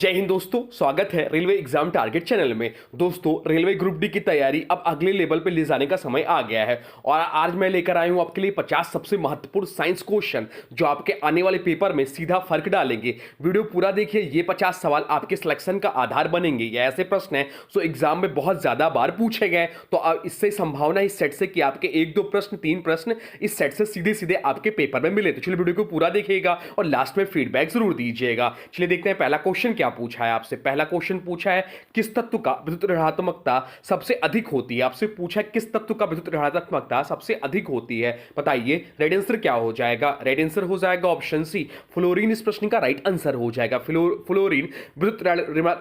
जय हिंद दोस्तों, स्वागत है रेलवे एग्जाम टारगेट चैनल में। दोस्तों, रेलवे ग्रुप डी की तैयारी अब अगले लेवल पे ले जाने का समय आ गया है और आज मैं लेकर आया हूं आपके लिए 50 सबसे महत्वपूर्ण साइंस क्वेश्चन जो आपके आने वाले पेपर में सीधा फर्क डालेंगे। वीडियो पूरा देखिए, ये 50 सवाल आपके सिलेक्शन का आधार बनेंगे। ये ऐसे प्रश्न हैं जो एग्जाम में बहुत ज्यादा बार पूछे गए, तो अब इससे संभावना इस सेट से कि आपके 1-2 प्रश्न 3 प्रश्न इस सेट से सीधे सीधे आपके पेपर में मिले। तो चलिए वीडियो को पूरा देखिएगा और लास्ट में फीडबैक जरूर दीजिएगा। चलिए देखते हैं पहला क्वेश्चन क्या पूछा है आपसे। पहला क्वेश्चन पूछा है किस तत्व का विद्युत ऋणात्मकता सबसे अधिक होती है। आपसे पूछा है किस तत्व का विद्युत ऋणात्मकता सबसे अधिक होती है, बताइए। रेड आंसर क्या हो जाएगा? रेड आंसर हो जाएगा ऑप्शन सी, फ्लोरीन। इस प्रश्न का राइट आंसर हो जाएगा फ्लोरीन विद्युत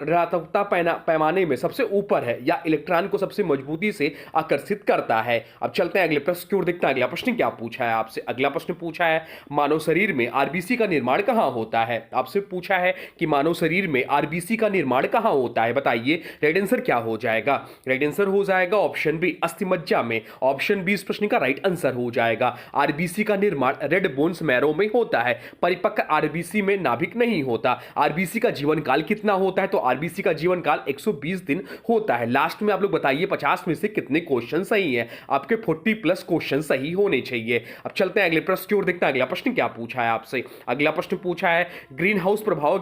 ऋणात्मकता पैमाने में सबसे ऊपर है या इलेक्ट्रॉन को सबसे मजबूती से आकर्षित करता है। अब चलते हैं अगले प्रश्न की ओर, देखते हैं अगला प्रश्न क्या पूछा है आपसे। अगला प्रश्न पूछा है मानव शरीर में आरबीसी का निर्माण कहां होता है। आपसे पूछा है कि मानव शरीर में आरबीसी का निर्माण कहां होता है, बताइए। रेड आंसर क्या हो जाएगा? रेड आंसर हो जाएगा ऑप्शन बी, अस्थिमज्जा में। ऑप्शन बी इस प्रश्न का राइट आंसर हो जाएगा। आरबीसी का निर्माण रेड बोन्स मैरो में होता है। परिपक्व आरबीसी में नाभिक नहीं होता। आरबीसी का जीवन काल कितना होता है? तो आरबीसी का जीवन काल 120 दिन होता है। लास्ट में आप लोग बताइए 50 में से कितने क्वेश्चन सही है। आपके 40+ क्वेश्चन सही होने चाहिए। अब चलते हैं अगले प्रश्न की ओर, देखते हैं अगला प्रश्न क्या पूछा है आपसे। अगला प्रश्न पूछा है ग्रीन हाउस प्रभाव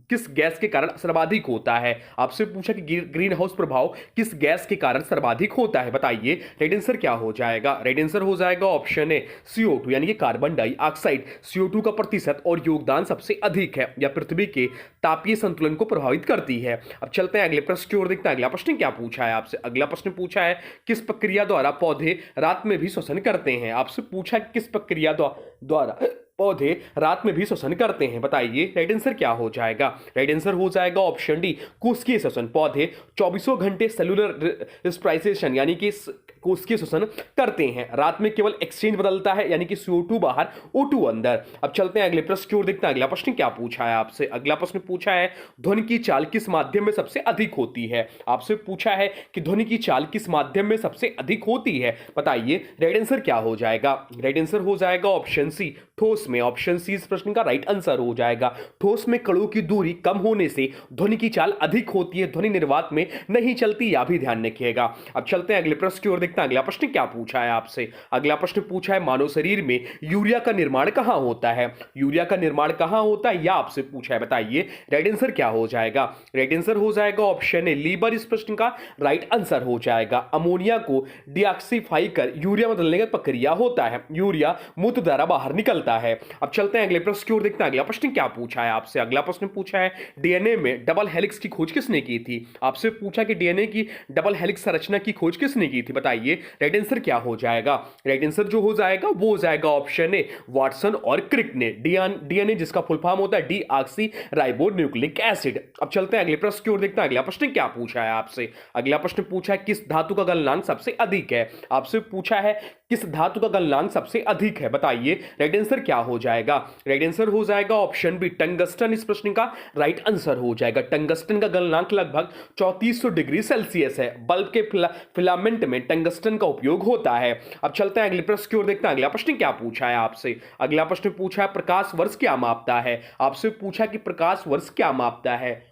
किस गैस के कारण सर्वाधिक होता है। आपसे पूछा कि ग्रीन हाउस प्रभाव किस गैस के कारण सर्वाधिक होता है, बताइए। रेड आंसर क्या हो जाएगा? रेड आंसर हो जाएगा ऑप्शन ए, CO2 यानी कि कार्बन डाइऑक्साइड। CO2 का प्रतिशत और योगदान सबसे अधिक है या पृथ्वी के तापीय संतुलन को प्रभावित करती है। अब चलते हैं अगले प्रश्न की ओर, देखते हैं अगला प्रश्न क्या पूछा है आपसे। अगला प्रश्न पूछा है किस प्रक्रिया द्वारा पौधे रात में भी श्वसन करते हैं। आपसे पूछा किस प्रक्रिया द्वारा पौधे रात में भी श्वसन करते हैं, बताइए। रेड आंसर क्या हो जाएगा? रेड आंसर हो जाएगा ऑप्शन डी, कोशिकीय श्वसन। पौधे 24 घंटे सेलुलर रेस्पिरेशन यानी कि कोशिकीय श्वसन करते हैं। रात में केवल एक्सचेंज बदलता है यानी कि CO2 बाहर O2 अंदर। अब चलते हैं अगले प्रश्न की ओर, देखते हैं अगला प्रश्न क्या पूछा है आपसे। अगला प्रश्न पूछा है ध्वनि की चाल किस माध्यम में सबसे अधिक होती है। आपसे पूछा है कि ध्वनि की चाल किस माध्यम में सबसे अधिक होती है, बताइए। रेड आंसर क्या हो जाएगा? रेड आंसर हो जाएगा ऑप्शन सी, ठोस में। ऑप्शन सी इस प्रश्न का राइट आंसर हो जाएगा। ठोस में कणों की दूरी कम होने से ध्वनि की चाल अधिक होती है, ध्वनि निर्वात में नहीं चलती, या भी ध्यान रखिएगा। अब चलते हैं अगले प्रश्न की ओर, देखते हैं अगला प्रश्न क्या पूछा है आपसे। अगला प्रश्न पूछा है मानव शरीर में यूरिया का निर्माण कहां होता है। यूरिया का निर्माण कहां होता है या आपसे पूछा है, बताइए। रेड आंसर क्या हो जाएगा? रेड आंसर हो जाएगा ऑप्शन ए, लीवर। इस प्रश्न का राइट आंसर हो जाएगा। अमोनिया को डिऑक्सीफाई कर यूरिया में बदलने का प्रक्रिया होता है। यूरिया मूत्र द्वारा बाहर निकलता है। अब चलते हैं अगले प्रश्न की ओर, देखते हैं अगला प्रश्न क्या पूछा है आपसे। अगला प्रश्न पूछा है डीएनए में डबल हेलिक्स की खोज किसने की थी। आपसे पूछा कि डीएनए की डबल हेलिक्स संरचना की खोज किसने की थी, बताइए। रेड आंसर क्या हो जाएगा? रेड आंसर जो हो जाएगा वो हो जाएगा ऑप्शन ए, वाटसन और क्रिक ने। डीएनए जिसका फुल फॉर्म होता है डीऑक्सी राइबो न्यूक्लिक एसिड। अब चलते हैं अगले प्रश्न की ओर, देखते हैं अगला प्रश्न क्या पूछा है आपसे। अगला प्रश्न पूछा है किस धातु का गलनांक सबसे अधिक है। आपसे पूछा है किस धातु का गलनांक सबसे अधिक है, बताइए। रेड आंसर क्या हो जाएगा? रेड आंसर हो जाएगा ऑप्शन बी, टंगस्टन। इस प्रश्न का राइट आंसर हो जाएगा। टंगस्टन का गलनांक लगभग 3400 डिग्री सेल्सियस है। बल्ब के फिलामेंट में टंगस्टन का उपयोग होता है। अब चलते हैं अगले प्रश्न की ओर, देखते हैं अगला प्रश्न क्या पूछा है आपसे। अगला प्रश्न पूछा है प्रकाश वर्ष क्या मापता है। आपसे पूछा कि प्रकाश वर्ष क्या मापता है,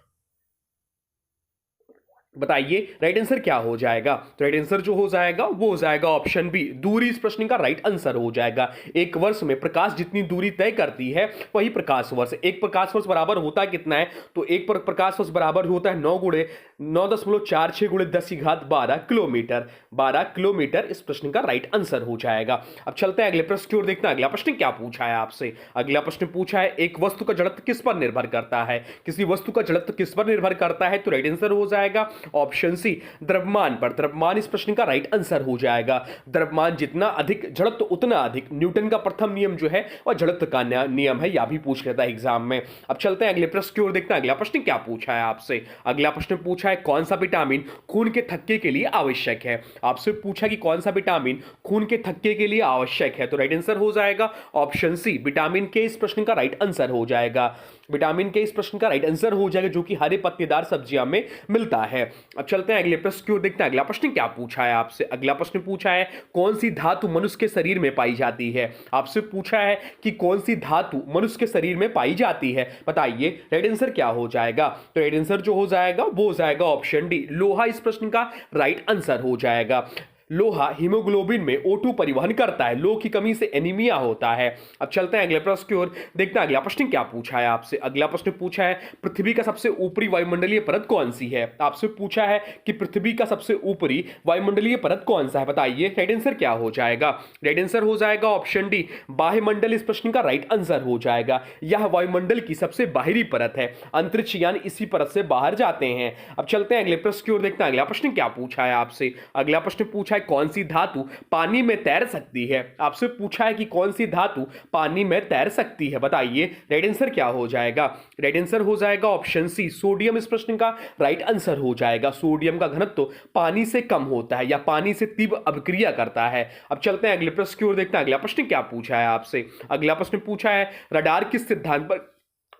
बताइए। राइट आंसर क्या हो जाएगा? तो राइट आंसर जो हो जाएगा वो हो जाएगा ऑप्शन बी, दूरी। इस प्रश्न का राइट आंसर हो जाएगा। एक वर्ष में प्रकाश जितनी दूरी तय करती है वही प्रकाश वर्ष। एक प्रकाश वर्ष बराबर होता है कितना है? तो एक प्रकाश वर्ष बराबर होता है 9.46 गुणे 10⁻12 किलोमीटर। 12 किलोमीटर इस प्रश्न का राइट आंसर हो जाएगा। अब चलते हैं अगले प्रश्न की ओर, देखते हैं अगला प्रश्न क्या पूछा है आपसे। अगला प्रश्न पूछा है एक वस्तु का जड़त्व किस पर निर्भर करता है। किसी वस्तु का जड़त्व किस पर निर्भर करता है? तो राइट आंसर हो जाएगा ऑप्शन सी, द्रव्यमान पर। द्रव्यमान इस प्रश्न का राइट आंसर हो जाएगा। द्रव्यमान जितना अधिक जड़त्व उतना अधिक। न्यूटन का प्रथम नियम जो है वह जड़त्व का नियम है, या भी पूछ लेता है एग्जाम में। अब चलते हैं अगले प्रश्न की ओर, देखते हैं अगला प्रश्न क्या पूछा है आपसे। अगला प्रश्न पूछा है कौन सा विटामिन खून के थक्के के लिए आवश्यक है। आपसे पूछा कि कौन सा विटामिन खून के थक्के के लिए आवश्यक है। तो राइट आंसर हो जाएगा ऑप्शन सी, विटामिन के। इस प्रश्न का राइट आंसर हो जाएगा। विटामिन के इस प्रश्न का राइट आंसर हो जाएगा, जो कि हरे पत्तेदार सब्जियां में मिलता है। अब चलते हैं अगले प्रश्न की ओर, देखते हैं अगला प्रश्न क्या पूछा है आपसे। अगला प्रश्न पूछा है कौन सी धातु मनुष्य के शरीर में पाई जाती है। आपसे पूछा है कि कौन सी धातु मनुष्य के शरीर में पाई जाती है, बताइए राइट आंसर क्या हो जाएगा। तो राइट आंसर जो हो जाएगा वो हो जाएगा ऑप्शन डी, लोहा इस प्रश्न का राइट आंसर हो जाएगा। लोहा हीमोग्लोबिन में O2 परिवहन करता है, लोह की कमी से एनीमिया होता है। अब चलते हैं अगले प्रश्न की ओर, देखते हैं अगला प्रश्न क्या पूछा है आपसे। अगला प्रश्न पूछा है पृथ्वी का सबसे ऊपरी वायुमंडलीय परत कौन सी है। आपसे पूछा है कि पृथ्वी का सबसे ऊपरी वायुमंडलीय परत कौन सा है, बताइए राइट आंसर क्या हो जाएगा। राइट आंसर हो जाएगा ऑप्शन डी, बाह्यमंडल इस प्रश्न का राइट आंसर हो जाएगा। यह वायुमंडल की सबसे बाहरी परत है, अंतरिक्ष यान इसी परत से बाहर जाते हैं। अब चलते हैं अगले प्रश्न की ओर, देखते हैं अगला प्रश्न क्या पूछा है आपसे। अगला प्रश्न पूछा है कौन सी धातु पानी में तैर सकती है। आपसे पूछा है कि कौन सी धातु पानी में तैर सकती है, बताइए राइट आंसर क्या हो जाएगा। राइट आंसर हो जाएगा ऑप्शन सी, सोडियम इस प्रश्न का राइट आंसर हो जाएगा। सोडियम का घनत्व पानी से कम होता है या पानी से तीव्र अभिक्रिया करता है। अब चलते हैं अगले प्रश्न की ओर, देखते हैं अगला प्रश्न क्या पूछा है आपसे। अगला प्रश्न पूछा है रडार किस सिद्धांत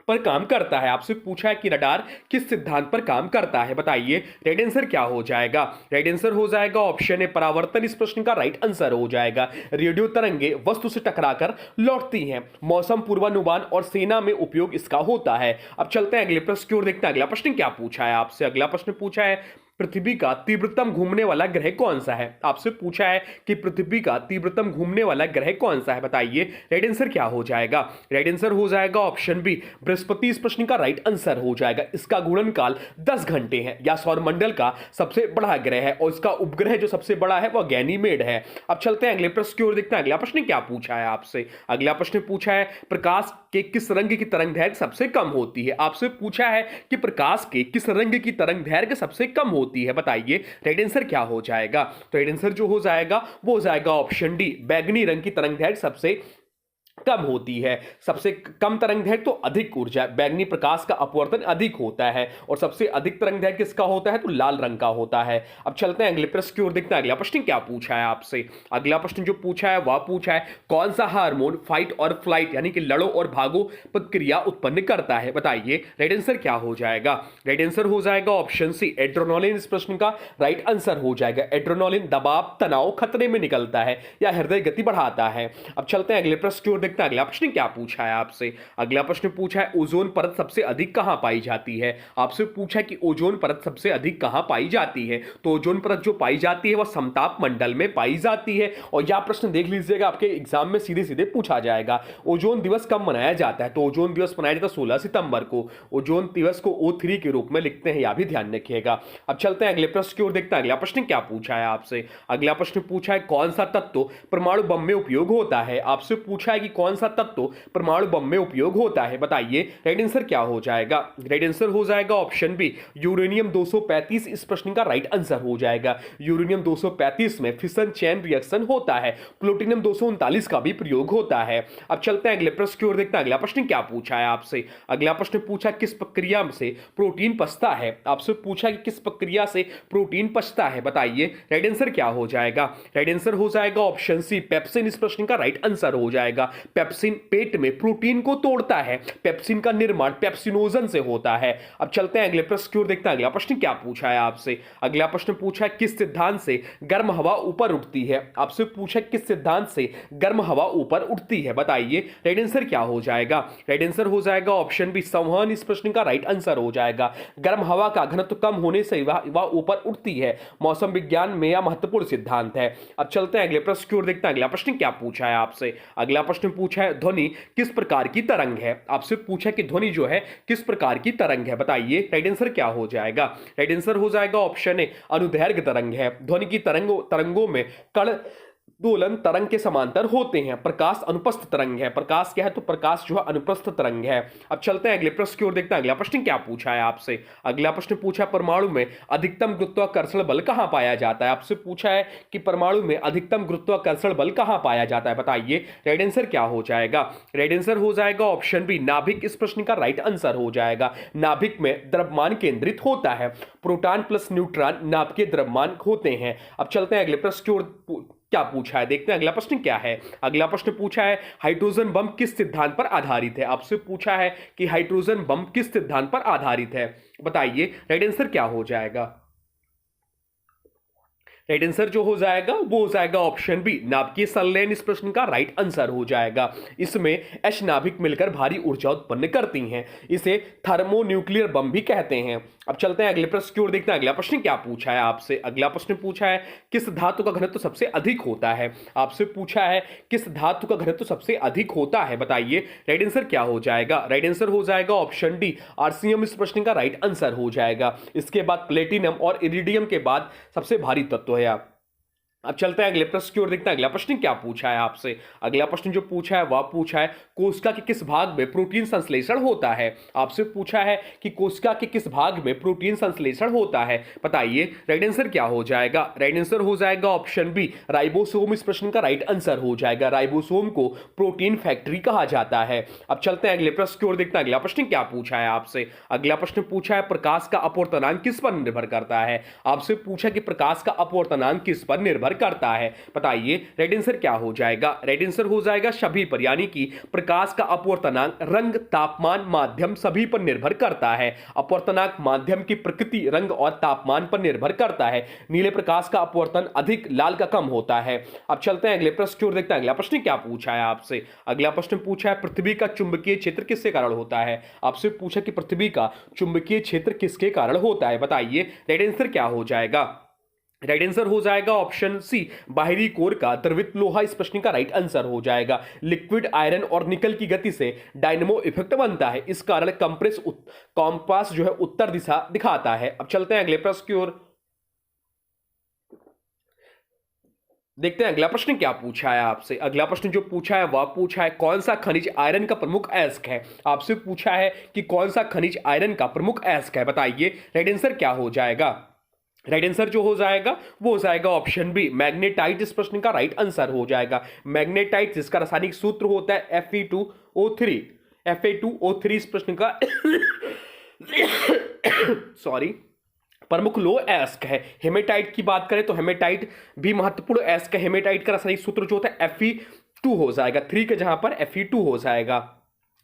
पर काम करता है। आपसे पूछा है कि रडार किस सिद्धांत पर काम करता है, बताइए राइट आंसर क्या हो जाएगा। राइट आंसर हो जाएगा ऑप्शन ए, परावर्तन इस प्रश्न का राइट आंसर हो जाएगा। रेडियो तरंगे वस्तु से टकराकर लौटती हैं, मौसम पूर्वानुमान और सेना में उपयोग इसका होता है। अब चलते हैं अगले प्रश्न की ओर, देखते हैं अगला प्रश्न क्या पूछा है आपसे। अगला प्रश्न पूछा है पृथ्वी का तीव्रतम घूमने वाला ग्रह कौन सा है। आपसे पूछा है कि पृथ्वी का तीव्रतम घूमने वाला ग्रह कौन सा है, बताइए राइट आंसर क्या हो जाएगा। राइट आंसर हो जाएगा ऑप्शन बी, बृहस्पति इस प्रश्न का राइट आंसर हो जाएगा। इसका घूर्णनकाल 10 घंटे है, या सौरमंडल का सबसे बड़ा ग्रह है, और इसका उपग्रह जो सबसे बड़ा है वह गैनीमेड है। अब चलते हैं अगले प्रश्न की ओर, देखते हैं अगला प्रश्न क्या पूछा है आपसे। अगला प्रश्न पूछा है प्रकाश के किस रंग की तरंग दैर्घ्य सबसे कम होती है। आपसे पूछा है कि प्रकाश के किस रंग की तरंग दैर्घ्य सबसे कम होती है, बताइए राइट आंसर क्या हो जाएगा। तो राइट आंसर जो हो जाएगा वो हो जाएगा ऑप्शन डी, बैगनी रंग की तरंग दैर्घ्य सबसे कम होती है। सबसे कम तरंग दैर्घ्य तो अधिक ऊर्जा, बैगनी प्रकाश का अपवर्तन अधिक होता है, और सबसे अधिक तरंग दैर्घ्य किसका होता है, तो लाल रंग का होता है। अब चलते हैं अगले प्रश्न की ओर, देखते हैं अगला प्रश्न क्या पूछा है आपसे। अगला प्रश्न जो पूछा है वह पूछा है कौन सा हार्मोन फाइट और फ्लाइट यानी कि लड़ो और भागो प्रतिक्रिया उत्पन्न करता है, बताइए राइट आंसर क्या हो जाएगा। राइट आंसर हो जाएगा ऑप्शन सी, एड्रेनालिन इस प्रश्न का राइट आंसर हो जाएगा। एड्रेनालिन दबाव, तनाव, खतरे में निकलता है या हृदय गति बढ़ाता है। अब चलते हैं अगले प्रश्न की ओर, देखते हैं अगला प्रश्न क्या पूछा है आपसे। अगला प्रश्न पूछा है ओजोन परत सबसे अधिक कहां पाई जाती है। आपसे पूछा है कि ओजोन परत सबसे अधिक कहां पाई जाती है। तो ओजोन परत जो पाई जाती है वह समताप मंडल में पाई जाती है। और यह प्रश्न देख लीजिएगा, आपके एग्जाम में सीधे सीधे पूछा जाएगा। ओजोन दिवस कब मनाया जाता है, तो ओजोन दिवस मनाया जाता है 16 सितंबर को। ओजोन दिवस को O3 के रूप में लिखते हैं, यह भी ध्यान रखिएगा। अब चलते हैं अगले प्रश्न की ओर, देखते हैं अगला प्रश्न क्या पूछा है आपसे। अगला प्रश्न पूछा है कौन सा तत्व परमाणु बम में उपयोग होता है। आपसे पूछा है कि कौन सा तत्व परमाणु बम में उपयोग होता है, बताइए राइट आंसर क्या हो जाएगा। राइट आंसर हो जाएगा ऑप्शन बी, यूरेनियम 235 इस प्रश्न का राइट आंसर हो जाएगा। यूरेनियम 235 में फिशन चेन रिएक्शन होता है। प्लूटोनियम 239 का भी प्रयोग होता है। अब चलते हैं अगले प्रश्न की ओर, देखते हैं अगला प्रश्न क्या पूछा है आपसे। अगला प्रश्न पूछा किस प्रक्रिया से प्रोटीन पचता है। आपसे पूछा कि किस प्रक्रिया से प्रोटीन पचता है, बताइए राइट आंसर क्या हो जाएगा। राइट आंसर हो जाएगा ऑप्शन सी, पेप्सिन इस प्रश्न का राइट आंसर हो जाएगा। पेप्सिन पेट में प्रोटीन को तोड़ता है। पेप्सिन का निर्माण पेप्सिनोजन से होता है। अब चलते हैं अगले प्रश्न की ओर, देखते हैं अगला प्रश्न क्या पूछा है आपसे। अगला प्रश्न पूछा है किस सिद्धांत से गर्म हवा ऊपर उठती है। आपसे पूछा किस सिद्धांत से गर्म हवा ऊपर उठती है, बताइए राइट आंसर क्या हो जाएगा। राइट आंसर हो जाएगा ऑप्शन बी, संवहन इस प्रश्न का राइट आंसर हो जाएगा। गर्म हवा का घनत्व कम होने से वह ऊपर उठती है, मौसम विज्ञान में यह महत्वपूर्ण सिद्धांत है। अब चलते हैं अगले प्रश्न की ओर, देखते हैं अगला प्रश्न क्या पूछा है आपसे। अगला प्रश्न पूछा है ध्वनि किस प्रकार की तरंग है। आपसे पूछा कि ध्वनि जो है किस प्रकार की तरंग है, बताइए राइट आंसर क्या हो जाएगा। राइट आंसर हो जाएगा ऑप्शन ए, अनुदैर्घ्य तरंग है। ध्वनि की तरंगों में कण दोलन तरंग के समांतर होते हैं। प्रकाश अनुप्रस्थ तरंग है। प्रकाश क्या है, तो प्रकाश जो है अनुप्रस्थ तरंग है। अब चलते हैं अगले प्रश्न की ओर, देखते हैं अगला प्रश्न क्या पूछा है आपसे। अगला प्रश्न पूछा परमाणु में अधिकतम गुरुत्वाकर्षण बल कहां पाया जाता है। आपसे पूछा है कि परमाणु में अधिकतम गुरुत्वाकर्षण बल कहां पाया जाता है, बताइए राइट आंसर क्या हो जाएगा। राइट आंसर हो जाएगा ऑप्शन बी, नाभिक इस प्रश्न का राइट आंसर हो जाएगा। नाभिक में द्रव्यमान केंद्रित होता है। प्रोटॉन प्लस न्यूट्रॉन नाभिकीय द्रव्यमान होते हैं। अब चलते हैं अगले प्रश्न की ओर, क्या पूछा है। देखते हैं अगला प्रश्न क्या है। अगला प्रश्न पूछा है हाइड्रोजन बम किस सिद्धांत पर आधारित है। आपसे पूछा है कि हाइड्रोजन बम किस सिद्धांत पर आधारित है, बताइए राइट आंसर क्या हो जाएगा। राइट आंसर जो हो जाएगा वो हो जाएगा ऑप्शन बी, नाभिकीय संलयन इस प्रश्न का राइट आंसर हो जाएगा। इसमें एच नाभिक मिलकर भारी ऊर्जा उत्पन्न करती हैं, इसे थर्मोन्यूक्लियर बम भी कहते हैं। अब चलते हैं अगले प्रश्न की ओर, देखते हैं अगला प्रश्न क्या पूछा है आपसे। अगला प्रश्न पूछा है किस धातु का घनत्व सबसे अधिक होता है। आपसे पूछा है किस धातु का घनत्व सबसे अधिक होता है, बताइए राइट आंसर क्या हो जाएगा। राइट आंसर हो जाएगा ऑप्शन डी, आर्सियम इस प्रश्न का राइट आंसर हो जाएगा। इसके बाद प्लेटिनम और इरिडियम के बाद सबसे भारी तत्व है। अब चलते हैं अगले प्रश्न की ओर, देखते हैं अगला प्रश्न क्या पूछा है आपसे। अगला प्रश्न जो पूछा है वह पूछा है कोशिका के किस भाग में प्रोटीन संश्लेषण होता है। आपसे पूछा है कि कोशिका के किस भाग में प्रोटीन संश्लेषण होता है, बताइए राइट आंसर क्या हो जाएगा। राइट आंसर हो जाएगा ऑप्शन बी, राइबोसोम इस प्रश्न का राइट आंसर हो जाएगा। राइबोसोम को प्रोटीन फैक्ट्री कहा जाता है। अब चलते हैं अगले प्रश्न की ओर, देखते हैं अगला प्रश्न क्या पूछा है आपसे। अगला प्रश्न पूछा है प्रकाश का अपवर्तनांक किस पर निर्भर करता है। आपसे पूछा कि प्रकाश का अपवर्तनांक किस पर निर्भर करता है, बताइए राइट आंसर क्या हो जाएगा। राइट आंसर हो जाएगा सभी पर, यानी कि प्रकाश का अपवर्तनांक रंग, तापमान, माध्यम सभी पर निर्भर करता है। अपवर्तनांक माध्यम की प्रकृति, रंग और तापमान पर निर्भर करता है। नीले प्रकाश का अपवर्तन अधिक, लाल का कम होता है। अब चलते हैं अगले प्रश्न की ओर, देखते हैं अगला प्रश्न क्या पूछा है आपसे। अगला प्रश्न पूछा है पृथ्वी का चुंबकीय क्षेत्र किसके कारण होता है। आपसे पूछा कि पृथ्वी का चुंबकीय क्षेत्र किसके कारण होता है, बताइए राइट आंसर क्या हो जाएगा। राइट आंसर हो जाएगा ऑप्शन सी, बाहरी कोर का द्रवित लोहा इस प्रश्न का राइट आंसर हो जाएगा। लिक्विड आयरन और निकल की गति से डायनेमो इफेक्ट बनता है, इस कारण कॉम्पास जो है उत्तर दिशा दिखाता है। अब चलते हैं अगले प्रश्न की ओर, देखते हैं अगला प्रश्न क्या पूछा है आपसे। अगला प्रश्न जो पूछा है वह पूछा है कौन सा खनिज आयरन का प्रमुख अयस्क है। आपसे पूछा है कि कौन सा खनिज आयरन का प्रमुख अयस्क है, बताइए राइट आंसर क्या हो जाएगा। राइट आंसर जो हो जाएगा वो हो जाएगा ऑप्शन बी, मैग्नेटाइट इस प्रश्न का राइट आंसर हो जाएगा। मैग्नेटाइट जिसका रासायनिक सूत्र होता है Fe2O3, Fa2O3 इस प्रश्न का सॉरी प्रमुख लो अयस्क है। हेमेटाइट की बात करें तो हेमेटाइट भी महत्वपूर्ण अयस्क है। हेमेटाइट का रासायनिक सूत्र जो होता है Fe2 हो जाएगा, 3 के जहां पर Fe2 हो जाएगा।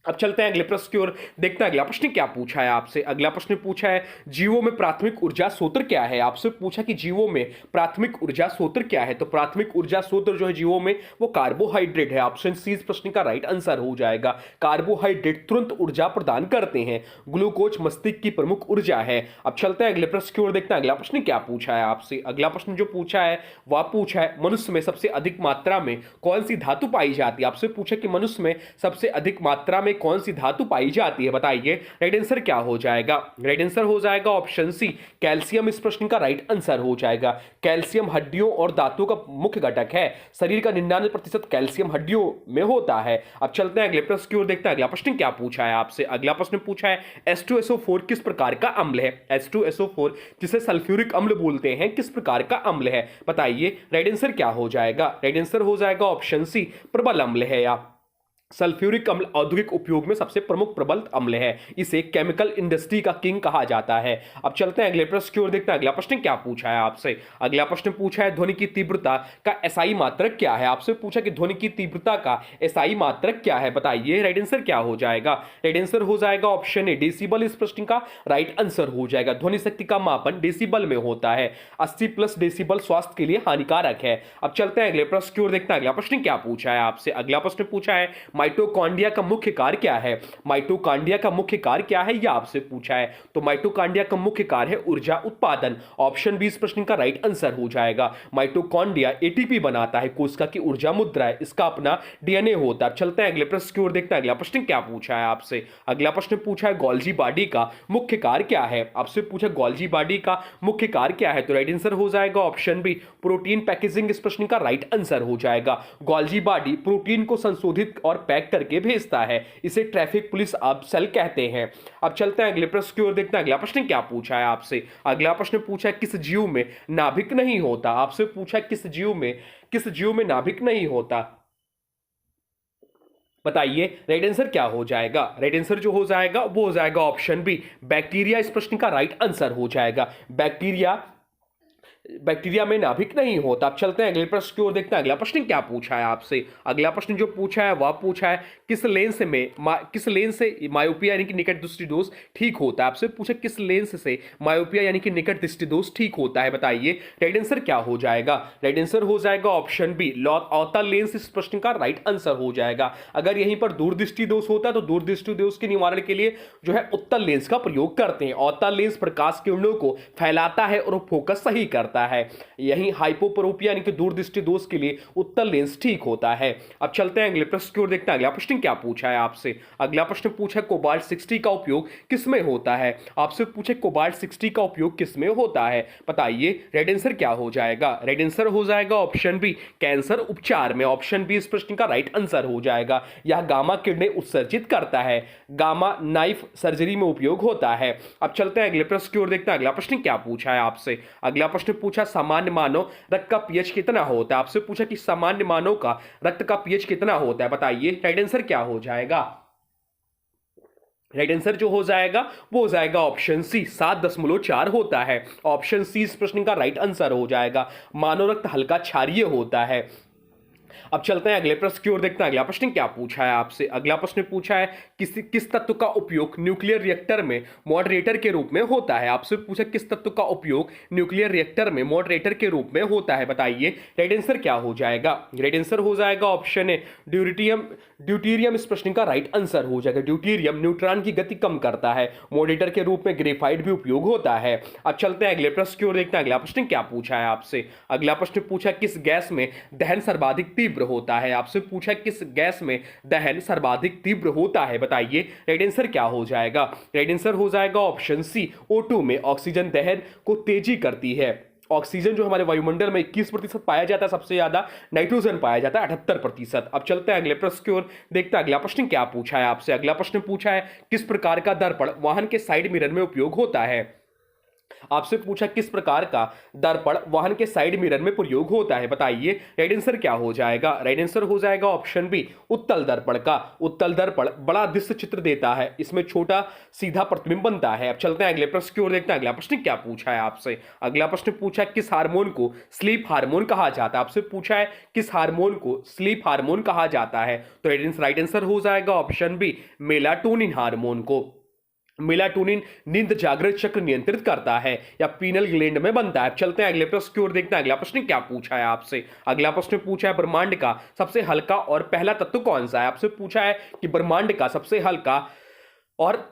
अब चलते हैं अगले प्रश्न की ओर, देखते हैं अगला प्रश्न क्या पूछा है आपसे। अगला प्रश्न पूछा है जीवों में प्राथमिक ऊर्जा स्रोत क्या है। आपसे पूछा कि जीवों में प्राथमिक ऊर्जा स्रोत क्या है, तो प्राथमिक ऊर्जा स्रोत जो है जीवों में वो कार्बोहाइड्रेट है। ऑप्शन सी इस प्रश्न का राइट आंसर हो जाएगा। कार्बोहाइड्रेट तुरंत ऊर्जा प्रदान करते हैं, ग्लूकोज मस्तिष्क की प्रमुख ऊर्जा है। अब चलते हैं अगले प्रश्न की ओर, देखते हैं अगला प्रश्न क्या पूछा है आपसे। अगला प्रश्न जो पूछा है वह पूछा है मनुष्य में सबसे अधिक मात्रा में कौन सी धातु पाई जाती है। आपसे पूछा कि मनुष्य में सबसे अधिक मात्रा में कौन सी धातु पाई जाती है, बताइए राइट आंसर क्या हो जाएगा। राइट आंसर हो जाएगा ऑप्शन सी, कैल्शियम इस प्रश्न का राइट आंसर हो जाएगा। कैल्शियम हड्डियों और दांतों का मुख्य घटक है। शरीर का 99% कैल्शियम हड्डियों में होता है। अब चलते हैं अगले प्रश्न की ओर, देखते हैं अगला प्रश्न क्या पूछा है आपसे। अगला प्रश्न पूछा है H2SO4 किस प्रकार का अम्ल है। H2SO4 जिसे सल्फ्यूरिक अम्ल बोलते हैं किस प्रकार का अम्ल है, बताइए राइट आंसर क्या हो जाएगा। राइट आंसर हो जाएगा ऑप्शन सी, प्रबल अम्ल है। या सल्फ्यूरिक अम्ल औद्योगिक उपयोग में सबसे प्रमुख प्रबल अम्ल है, इसे केमिकल इंडस्ट्री का किंग कहा जाता है। अब चलते हैं अगले प्रश्न की ओर, देखते हैं अगला प्रश्न क्या पूछा है आपसे। अगला प्रश्न पूछा है ध्वनि की तीव्रता का एसआई मात्रक क्या है। आपसे पूछा कि ध्वनि की तीव्रता का एसआई मात्रक क्या है, बताइए राइट आंसर क्या हो जाएगा। राइट आंसर हो जाएगा ऑप्शन ए, डेसिबल इस प्रश्न का राइट आंसर हो जाएगा। ध्वनि शक्ति का मापन डेसिबल में होता है। 80+ डेसिबल स्वास्थ्य के लिए हानिकारक है। अब चलते हैं अगले प्रश्न की ओर, देखते हैं अगला प्रश्न क्या पूछा है आपसे। अगला प्रश्न पूछा है माइटोकॉन्ड्रिया का मुख्य कार्य क्या है। माइटोकॉन्ड्रिया का मुख्य कार्य क्या है यह आपसे पूछा है, तो माइटोकॉन्ड्रिया का मुख्य कार्य है ऊर्जा उत्पादन। ऑप्शन बी इस प्रश्न का राइट आंसर हो जाएगा। माइटोकॉन्ड्रिया एटीपी बनाता है, कोशिका की ऊर्जा मुद्रा है, इसका अपना डीएनए होता है। चलते हैं अगले प्रश्न की ओर, देखते हैं अगला प्रश्न क्या पूछा है आपसे। अगला प्रश्न पूछा है गोल्जी बॉडी का मुख्य कार्य क्या है। आपसे पूछा गोल्जी बॉडी का मुख्य कार्य क्या है, तो राइट आंसर हो जाएगा ऑप्शन बी, प्रोटीन पैकेजिंग इस प्रश्न का राइट आंसर हो जाएगा। गोल्जी बॉडी प्रोटीन को संशोधित और पैक करके भेजता है, इसे ट्रैफिक पुलिस अब सेल कहते हैं। अब चलते हैं अगले प्रश्न की ओर, देखते हैं अगला प्रश्न क्या पूछा है आपसे। अगला प्रश्न पूछा है किस जीव में नाभिक नहीं होता। आपसे पूछा किस जीव में नाभिक नहीं होता, बताइए राइट आंसर क्या हो जाएगा। राइट आंसर जो हो जाएगा वो हो जाएगा ऑप्शन बी, बैक्टीरिया इस प्रश्न का राइट आंसर हो जाएगा। बैक्टीरिया बैक्टीरिया में नाभिक नहीं होता। अब चलते हैं अगले प्रश्न की ओर, देखते हैं अगला प्रश्न क्या पूछा है आपसे। अगला प्रश्न जो पूछा है वह पूछा है किस लेंस से मायोपिया यानी कि निकट दृष्टि दोष ठीक होता है। आपसे पूछा किस लेंस से मायोपिया यानी कि निकट दृष्टि दोष ठीक होता है, बताइए राइट आंसर क्या हो जाएगा। राइट आंसर हो जाएगा ऑप्शन बी, अवतल लेंस इस प्रश्न का राइट आंसर हो जाएगा। अगर यहीं पर दूरदृष्टि दोष होता है तो दूरदृष्टि दोष के निवारण के लिए जो है उत्तल लेंस का प्रयोग करते हैं। अवतल लेंस प्रकाश किरणों को फैलाता है और फोकस सही करता है। यही हाइपोपरोपिया यानी कि दूरदृष्टि दोष के लिए उत्तल लेंस ठीक होता है। अब चलते हैं अगले प्रश्न की ओर, देखते हैं अगला प्रश्न क्या पूछा है आपसे। अगला प्रश्न पूछा कोबाल्ट 60 का उपयोग किसमें होता है। आपसे पूछे कोबाल्ट 60 का उपयोग किसमें होता है, बताइए राइट आंसर क्या हो जाएगा। राइट आंसर हो जाएगा ऑप्शन बी, कैंसर उपचार में। ऑप्शन बी इस प्रश्न का राइट आंसर हो जाएगा। यह गामा किरणें उत्सर्जित करता है, गामा नाइफ सर्जरी में उपयोग होता है। अब चलते हैं अगले प्रश्न की ओर, देखते हैं अगला प्रश्न क्या पूछा है आपसे। अगला प्रश्न पूछा सामान्य मानव रक्त का पीएच कितना होता है। आपसे पूछा कि सामान्य मानव का रक्त का पीएच कितना होता है, बताइए राइट आंसर क्या हो जाएगा। राइट आंसर जो हो जाएगा वो हो जाएगा ऑप्शन सी, 7.4 होता है। ऑप्शन सी इस प्रश्न का राइट आंसर हो जाएगा। मानव रक्त हल्का क्षारीय होता है। अब चलते हैं अगले प्रश्न की ओर, देखते हैं अगला प्रश्न क्या पूछा है आपसे। अगला प्रश्न पूछा है किस तत्व का उपयोग न्यूक्लियर रिएक्टर में मॉडरेटर के रूप में होता है। आपसे पूछा किस तत्व का उपयोग न्यूक्लियर रिएक्टर में मॉडरेटर के रूप में होता है, बताइए राइट आंसर क्या हो जाएगा। राइट आंसर हो जाएगा ऑप्शन ए, ड्यूटीरियम इस प्रश्न का राइट आंसर हो जाएगा। ड्यूटीरियम न्यूट्रॉन की गति कम करता है। मॉडरेटर के रूप में ग्रेफाइट भी उपयोग होता है। अब चलते हैं अगले प्रश्न की ओर, देखते हैं अगला प्रश्न क्या पूछा है आपसे। अगला प्रश्न पूछा किस गैस में दहन सर्वाधिक तीव्र होता है। आपसे पूछा किस गैस में दहन सर्वाधिक तीव्र होता है, बताइए राइट आंसर क्या हो जाएगा। राइट आंसर हो जाएगा ऑप्शन सी, O2 में। ऑक्सीजन दहन को तेजी करती है। ऑक्सीजन जो हमारे वायुमंडल में 21% पाया जाता है, सबसे ज्यादा नाइट्रोजन पाया जाता है 78%। अब चलते हैं अगले प्रश्न की ओर, देखते हैं अगला प्रश्न क्या पूछा है आपसे। अगला प्रश्न पूछा है किस प्रकार का दर्पण वाहन के साइड मिरर में उपयोग होता है। आपसे पूछा किस प्रकार का दर्पण वाहन के साइड मिरर में प्रयोग होता है, बताइए राइट आंसर क्या हो जाएगा। राइट आंसर हो जाएगा ऑप्शन बी, उत्तल दर्पण का। उत्तल दर्पण बड़ा दृश्य चित्र देता है, इसमें छोटा सीधा प्रतिबिंब बनता है। अब चलते हैं अगले प्रश्न की ओर, देखते हैं अगला प्रश्न क्या पूछा है आपसे। अगला प्रश्न पूछा किस हार्मोन को स्लीप हार्मोन कहा जाता है। आपसे पूछा है किस हार्मोन को स्लीप हार्मोन कहा जाता है, तो राइट आंसर हो जाएगा ऑप्शन बी, मेलाटोनिन हार्मोन को। मेलाटोनिन नींद जागृत चक्र नियंत्रित करता है या पीनल ग्लैंड में बनता है। चलते हैं अगले प्रश्न की ओर, देखते हैं अगला प्रश्न क्या पूछा है आपसे। अगला प्रश्न पूछा है ब्रह्मांड का सबसे हल्का और पहला तत्व कौन सा है। आपसे पूछा है कि ब्रह्मांड का सबसे हल्का और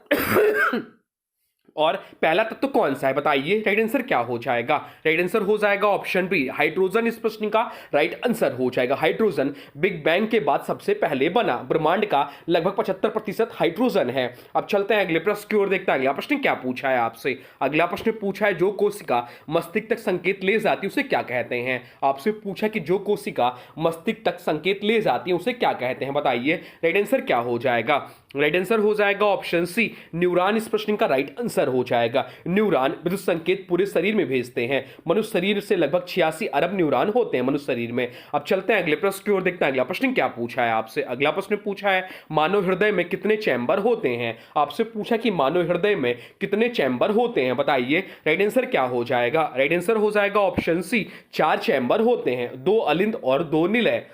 और पहला तत्व कौन सा है, बताइए राइट आंसर क्या हो जाएगा। राइट आंसर हो जाएगा ऑप्शन बी, हाइड्रोजन इस प्रश्न का राइट आंसर हो जाएगा। हाइड्रोजन बिग बैंग के बाद सबसे पहले बना। ब्रह्मांड का लगभग 75% हाइड्रोजन है। अब चलते हैं अगले प्रश्न की ओर, देखते हैं अगला प्रश्न क्या पूछा है आपसे। अगला प्रश्न पूछा है जो कोशिका मस्तिष्क तक संकेत ले जाती है उसे क्या कहते हैं। आपसे पूछा कि जो कोशिका मस्तिष्क तक संकेत ले जाती है उसे क्या कहते हैं, बताइए राइट आंसर क्या हो जाएगा। राइट आंसर हो जाएगा ऑप्शन सी, न्यूरॉन इस प्रश्न का राइट आंसर हो जाएगा। न्यूरॉन विद्युत संकेत पूरे शरीर में भेजते हैं। मनुष्य शरीर से लगभग 86 अरब न्यूरॉन होते हैं मनुष्य शरीर में। अब चलते हैं अगले प्रश्न की ओर, देखते हैं अगला प्रश्न क्या पूछा है आपसे। अगला प्रश्न पूछा है मानव हृदय में कितने चैम्बर होते हैं। आपसे पूछा कि मानव हृदय में कितने चैम्बर होते हैं, बताइए राइट आंसर क्या हो जाएगा। राइट आंसर हो जाएगा ऑप्शन सी, 4 चैम्बर होते हैं, 2 अलिंद और 2 निलय।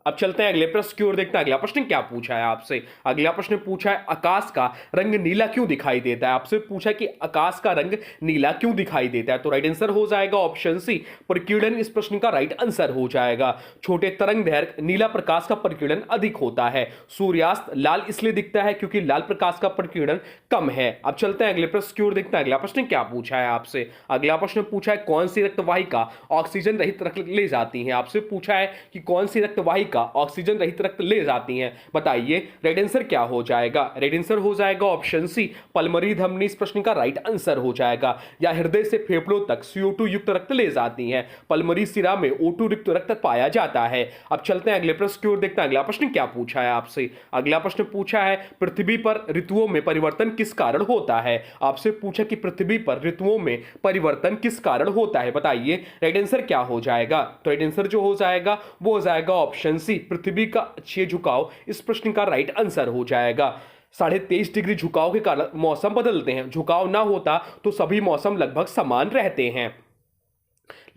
अब चलते हैं अगले प्रश्न की ओर, देखते हैं अगला प्रश्न क्या पूछा है आपसे। अगला प्रश्न पूछा है आकाश का रंग नीला क्यों दिखाई देता है। आपसे पूछा कि आकाश का रंग नीला क्यों दिखाई देता है, तो राइट आंसर हो जाएगा ऑप्शन सी, प्रकीर्णन इस प्रश्न का राइट आंसर हो जाएगा। छोटे तरंग दैर्घ्य नीला प्रकाश का प्रकीर्णन अधिक होता है। सूर्यास्त लाल इसलिए दिखता है क्योंकि लाल प्रकाश का प्रकीर्णन कम है। अब चलते हैं अगले प्रश्न की ओर, देखते हैं अगला प्रश्न क्या पूछा है आपसे। अगला प्रश्न पूछा है कौन सी रक्तवाहिका ऑक्सीजन रहित रक्त ले जाती है। आपसे पूछा है कि कौन सी रक्तवाहिका ऑक्सीजन रहित रक्त ले जाती हैं, बताइए राइट आंसर क्या हो जाएगा। राइट आंसर हो जाएगा ऑप्शन सी, पल्मोनरी धमनी इस प्रश्न का राइट आंसर हो जाएगा। या हृदय से फेफड़ों तक CO2 युक्त रक्त ले जाती हैं। पल्मोनरी सिरा में O2 युक्त रक्त पाया जाता है। अब चलते हैं अगले प्रश्न की ओर, देखते हैं अगला प्रश्न क्या पूछा है आपसे। अगला प्रश्न पूछा है पृथ्वी पर ऋतुओं में परिवर्तन किस कारण होता है। आपसे पूछा कि पृथ्वी पर ऋतुओं में परिवर्तन किस कारण होता है, बताइए राइट आंसर क्या हो जाएगा। तो राइट आंसर जो हो जाएगा वो हो जाएगा ऑप्शन सी, पृथ्वी का अक्षीय झुकाव इस प्रश्न का राइट आंसर हो जाएगा। 23.5 डिग्री झुकाव के कारण मौसम बदलते हैं। झुकाव ना होता तो सभी मौसम लगभग समान रहते हैं।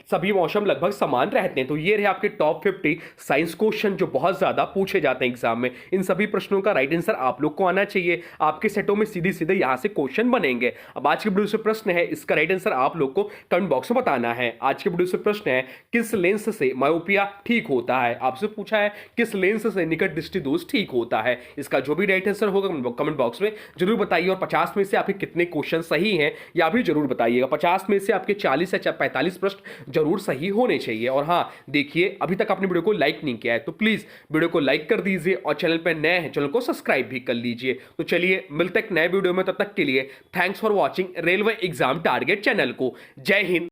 सभी मौसम लगभग समान रहते हैं। तो ये रहे आपके टॉप 50 साइंस क्वेश्चन जो बहुत ज़्यादा पूछे जाते हैं एग्जाम में। इन सभी प्रश्नों का राइट आंसर आप लोग को आना चाहिए। आपके सेटों में सीधे सीधे यहाँ से क्वेश्चन बनेंगे। अब आज के वीडियो से प्रश्न है, इसका राइट आंसर आप लोग को कमेंट बॉक्स में बताना है। आज के वीडियो से प्रश्न है, किस लेंस से मायोपिया ठीक होता है? आपसे पूछा है किस लेंस से निकट दृष्टि दोष ठीक होता है। इसका जो भी राइट आंसर होगा कमेंट बॉक्स में जरूर बताइए। और 50 में से आपके कितने क्वेश्चन सही हैं या भी जरूर बताइएगा। 50 में से आपके 40 या 45 प्रश्न जरूर सही होने चाहिए। और हाँ देखिए, अभी तक आपने वीडियो को लाइक नहीं किया है तो प्लीज वीडियो को लाइक कर दीजिए और चैनल पर नए हैं चैनल को सब्सक्राइब भी कर लीजिए। तो चलिए मिलते हैं एक नए वीडियो में, तब तक के लिए thanks for watching railway exam target channel को। जय हिंद।